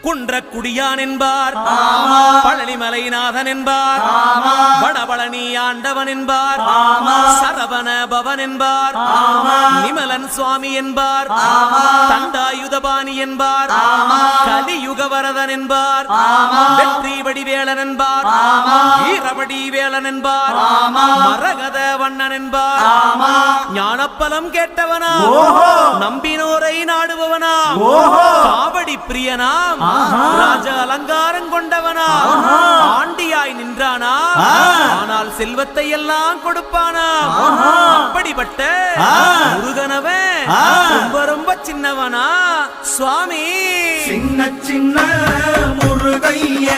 குன்றக்குடியான் என்பார், பழனிமலைநாதன் என்பார், வடபழனி ஆண்டவன் என்பார், சரவண பவன் என்பார், நிமலன் சுவாமி என்பார், தண்டாயுதபாணி என்பார், கலியுகவரதன் என்பார், வெற்றி வடிவேலன் என்பார், வீரவடி வேலன் என்பார், மரகத வண்ணன் என்பார், ஞானப்பலம் கேட்டவனா, நம்பினோரை நாடுபவனா, காவடி பிரியனாம், ராஜ அலங்காரம் கொண்டவனா, ஆண்டியாய் நின்றானா, ஆனால் செல்வத்தை எல்லாம் கொடுப்பானா. அப்படிப்பட்ட முருகனவன் ரொம்ப ரொம்ப சின்னவனா சுவாமி. சின்ன சின்ன முருகைய